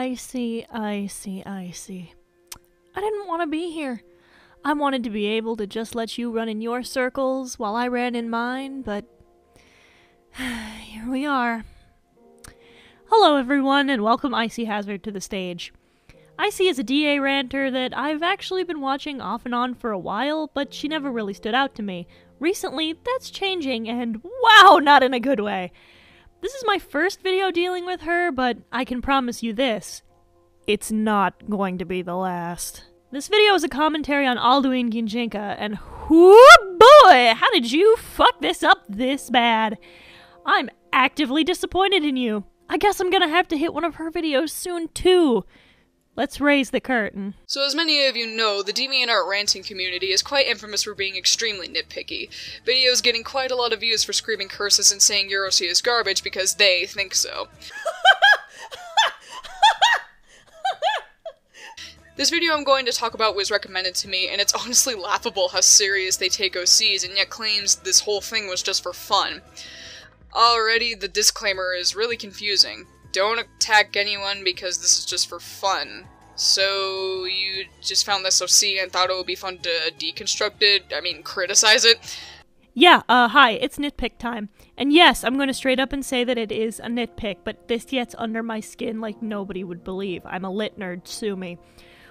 I see. I didn't want to be here. I wanted to be able to just let you run in your circles while I ran in mine, but here we are. Hello everyone, and welcome Icy Hazard to the stage. Icy is a DA ranter that I've actually been watching off and on for a while, but she never really stood out to me. Recently, that's changing, and wow, not in a good way. This is my first video dealing with her, but I can promise you this. It's not going to be the last. This video is a commentary on Alduin Ginjinka, and whoo boy, how did you fuck this up this bad? I'm actively disappointed in you. I guess I'm gonna have to hit one of her videos soon too. Let's raise the curtain. So as many of you know, the DeviantArt ranting community is quite infamous for being extremely nitpicky. Videos getting quite a lot of views for screaming curses and saying Euroc is garbage because they think so. This video I'm going to talk about was recommended to me, and it's honestly laughable how serious they take OCs and yet claims this whole thing was just for fun. Already, the disclaimer is really confusing. Don't attack anyone because this is just for fun. So, you just found this OC and thought it would be fun to deconstruct it? I mean, criticize it? Yeah, hi, it's nitpick time. And yes, I'm going to straight up and say that it is a nitpick, but this gets under my skin like nobody would believe. I'm a lit nerd, sue me.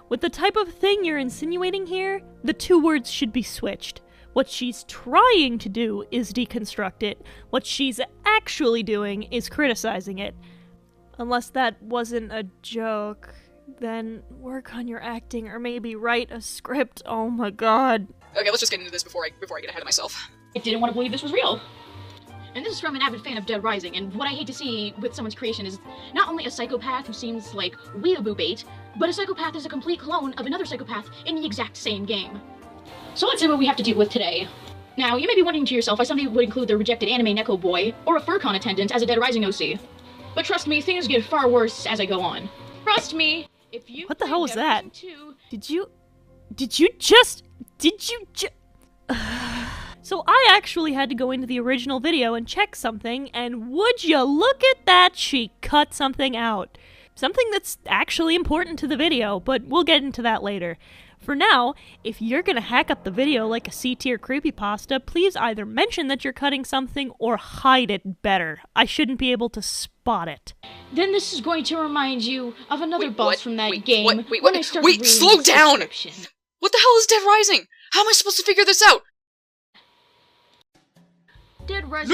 With the type of thing you're insinuating here, the two words should be switched. What she's trying to do is deconstruct it. What she's actually doing is criticizing it. Unless that wasn't a joke, then work on your acting or maybe write a script. Oh my god. Okay, let's just get into this before I get ahead of myself. I didn't want to believe this was real. And this is from an avid fan of Dead Rising, and what I hate to see with someone's creation is not only a psychopath who seems like weeaboo bait, but a psychopath is a complete clone of another psychopath in the exact same game. So let's see what we have to deal with today. Now, you may be wondering to yourself why somebody would include the rejected anime Neko Boy or a FurCon attendant as a Dead Rising OC. But trust me, things get far worse as I go on. Trust me, if you— What the hell was that? Did you just So I actually had to go into the original video and check something, and would you look at that, she cut something out. Something that's actually important to the video, but we'll get into that later. For now, if you're gonna hack up the video like a C-tier creepypasta, please either mention that you're cutting something or hide it better. I shouldn't be able to spot it. Then this is going to remind you of another boss from that game. Wait, slow down! What the hell is Dead Rising? How am I supposed to figure this out? Dead Rising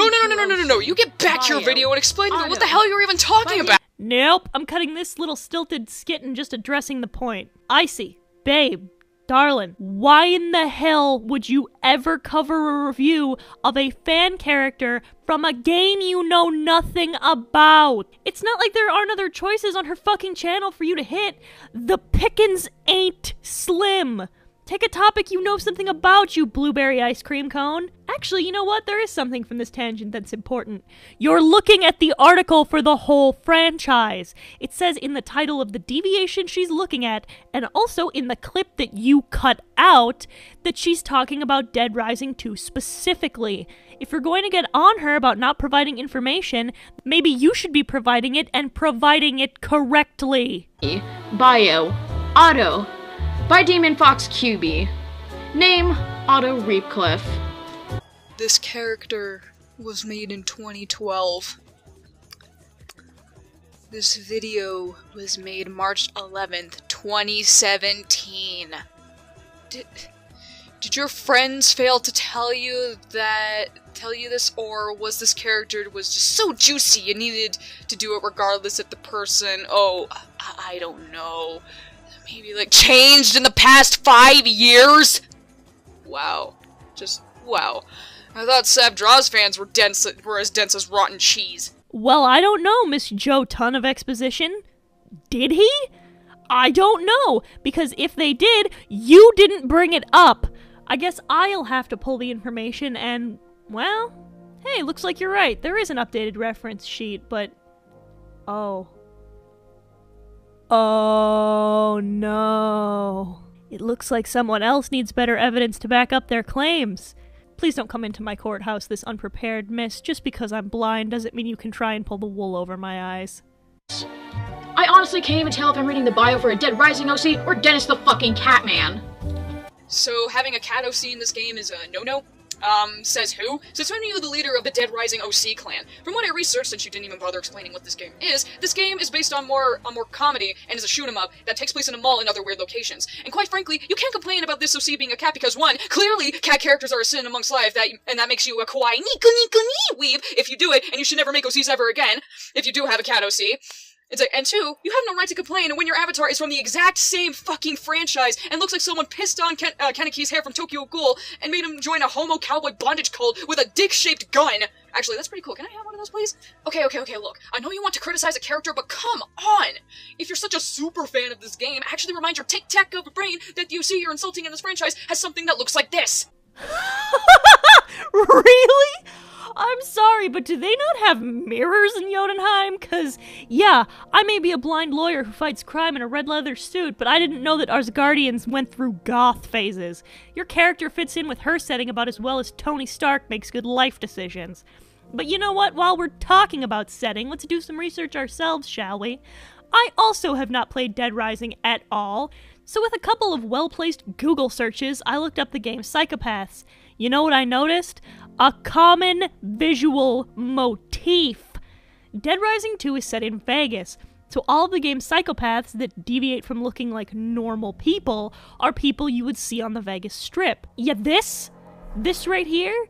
No, you get back to your video and explain to me what the hell you're even talking about! Nope, I'm cutting this little stilted skit and just addressing the point. Icy, babe, darling, why in the hell would you ever cover a review of a fan character from a game you know nothing about? It's not like there aren't other choices on her fucking channel for you to hit. The pickings ain't slim. Take a topic you know something about, you blueberry ice cream cone. Actually, you know what? There is something from this tangent that's important. You're looking at the article for the whole franchise. It says in the title of the deviation she's looking at, and also in the clip that you cut out, that she's talking about Dead Rising 2 specifically. If you're going to get on her about not providing information, maybe you should be providing it and providing it correctly. Bio. Otto. By Demon Fox QB. Name, Otto Reupload. This character was made in 2012. This video was made March 11th, 2017. Did your friends fail to tell you this, or was this character was just so juicy you needed to do it regardless if the person, I don't know, maybe like changed in the past 5 years? Wow. Just wow. I thought Sab Draw's fans were as dense as rotten cheese. Well, I don't know, Miss Joe Ton of Exposition. Did he? I don't know, because if they did, you didn't bring it up. I guess I'll have to pull the information and, well, hey, looks like you're right. There is an updated reference sheet, but... Oh no. It looks like someone else needs better evidence to back up their claims. Please don't come into my courthouse this unprepared, miss. Just because I'm blind doesn't mean you can try and pull the wool over my eyes. I honestly can't even tell if I'm reading the bio for a Dead Rising OC or Dennis the fucking Catman. So having a cat OC in this game is a no-no? Says who? Says who knew the leader of the Dead Rising OC clan. From what I researched, since you didn't even bother explaining what this game is based on more comedy and is a shoot 'em up that takes place in a mall and other weird locations. And quite frankly, you can't complain about this OC being a cat because one, clearly cat characters are a sin amongst life and that makes you a kawaii weeb if you do it, and you should never make OCs ever again if you do have a cat OC. It's like, and two, you have no right to complain when your avatar is from the exact same fucking franchise and looks like someone pissed on Kaneki's hair from Tokyo Ghoul and made him join a homo cowboy bondage cult with a dick-shaped gun. Actually, that's pretty cool. Can I have one of those, please? Okay, look. I know you want to criticize a character, but come on! If you're such a super fan of this game, actually remind your tic-tac of a brain that you see you're insulting in this franchise has something that looks like this. Really? I'm sorry, but do they not have mirrors in Jotunheim? 'Cause, yeah, I may be a blind lawyer who fights crime in a red leather suit, but I didn't know that Asgardians went through goth phases. Your character fits in with her setting about as well as Tony Stark makes good life decisions. But you know what? While we're talking about setting, let's do some research ourselves, shall we? I also have not played Dead Rising at all, so with a couple of well-placed Google searches, I looked up the game Psychopaths. You know what I noticed? A common visual motif. Dead Rising 2 is set in Vegas, so all of the game's psychopaths that deviate from looking like normal people are people you would see on the Vegas Strip. Yet this right here,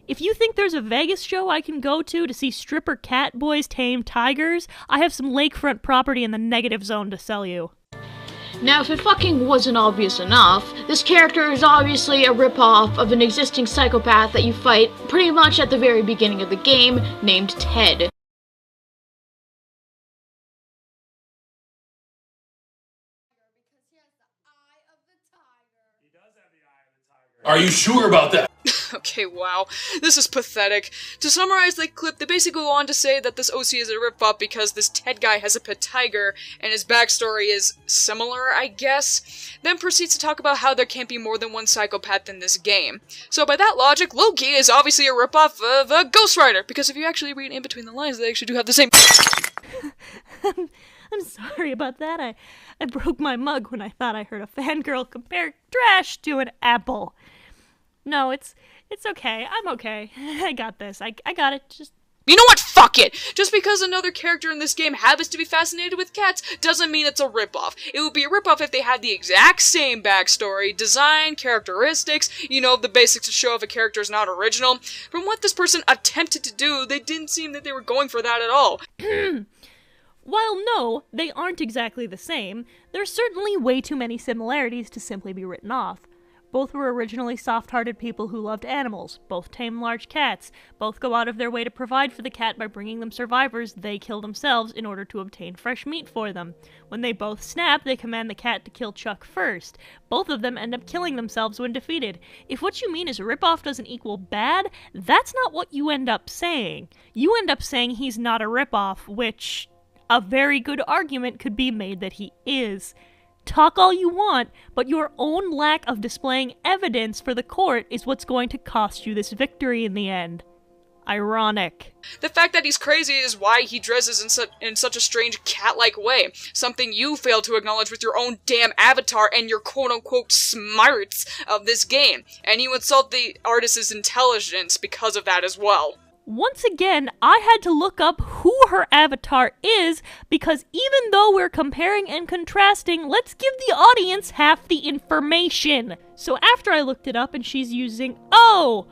if you think there's a Vegas show I can go to see stripper cat boys tame tigers, I have some lakefront property in the negative zone to sell you. Now, if it fucking wasn't obvious enough, this character is obviously a ripoff of an existing psychopath that you fight pretty much at the very beginning of the game, named Ted. Are you sure about that? Okay, wow. This is pathetic. To summarize the clip, they basically go on to say that this OC is a rip-off because this Ted guy has a pet tiger, and his backstory is similar, I guess. Then proceeds to talk about how there can't be more than one psychopath in this game. So by that logic, Loki is obviously a rip-off of Ghost Rider, because if you actually read in between the lines, they actually do have the same... I'm sorry about that. I broke my mug when I thought I heard a fangirl compare trash to an apple. No, it's okay. I'm okay. I got this. I got it. Just... You know what? Fuck it! Just because another character in this game happens to be fascinated with cats doesn't mean it's a ripoff. It would be a ripoff if they had the exact same backstory, design, characteristics, the basics to show if a character is not original. From what this person attempted to do, they didn't seem that they were going for that at all. While no, they aren't exactly the same, there's certainly way too many similarities to simply be written off. Both were originally soft-hearted people who loved animals. Both tame large cats. Both go out of their way to provide for the cat by bringing them survivors they kill themselves in order to obtain fresh meat for them. When they both snap, they command the cat to kill Chuck first. Both of them end up killing themselves when defeated. If what you mean is rip-off doesn't equal bad, that's not what you end up saying. You end up saying he's not a rip-off, which a very good argument could be made that he is. Talk all you want, but your own lack of displaying evidence for the court is what's going to cost you this victory in the end. Ironic. The fact that he's crazy is why he dresses in such a strange cat-like way, something you fail to acknowledge with your own damn avatar and your quote-unquote smarts of this game, and you insult the artist's intelligence because of that as well. Once again, I had to look up who her avatar is, because even though we're comparing and contrasting, let's give the audience half the information. So after I looked it up and she's using... Oh,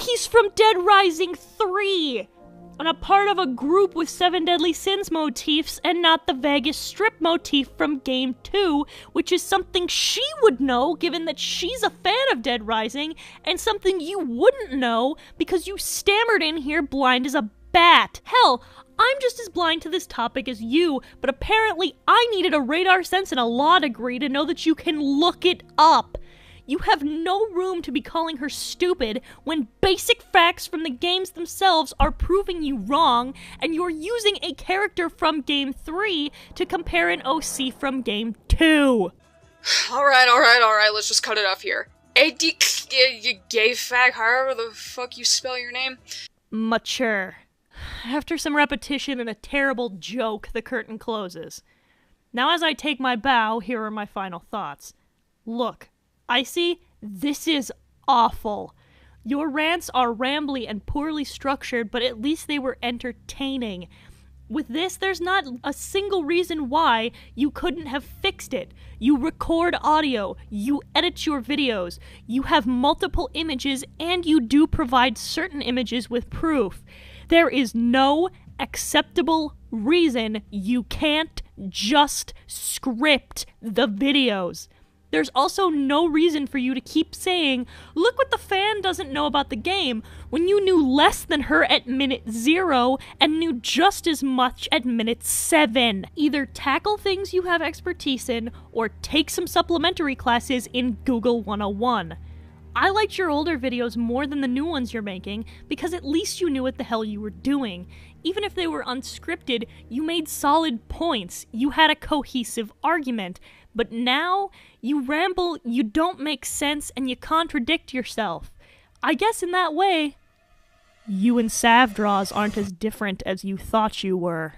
he's from Dead Rising 3! And a part of a group with 7 Deadly Sins motifs and not the Vegas Strip motif from Game 2, which is something she would know given that she's a fan of Dead Rising, and something you wouldn't know because you stammered in here blind as a bat. Hell, I'm just as blind to this topic as you, but apparently I needed a radar sense and a law degree to know that you can look it up. You have no room to be calling her stupid when basic facts from the games themselves are proving you wrong, and you're using a character from Game 3 to compare an OC from Game 2. Alright, let's just cut it off here. Gay fag, however the fuck you spell your name. Mature. After some repetition and a terrible joke, the curtain closes. Now as I take my bow, here are my final thoughts. Look, Icy, this is awful. Your rants are rambly and poorly structured, but at least they were entertaining. With this, there's not a single reason why you couldn't have fixed it. You record audio, you edit your videos, you have multiple images, and you do provide certain images with proof. There is no acceptable reason you can't just script the videos. There's also no reason for you to keep saying, look what the fan doesn't know about the game, when you knew less than her at minute 0 and knew just as much at minute 7. Either tackle things you have expertise in, or take some supplementary classes in Google 101. I liked your older videos more than the new ones you're making, because at least you knew what the hell you were doing. Even if they were unscripted, you made solid points, you had a cohesive argument. But now, you ramble, you don't make sense, and you contradict yourself. I guess in that way, you and Savdraws aren't as different as you thought you were.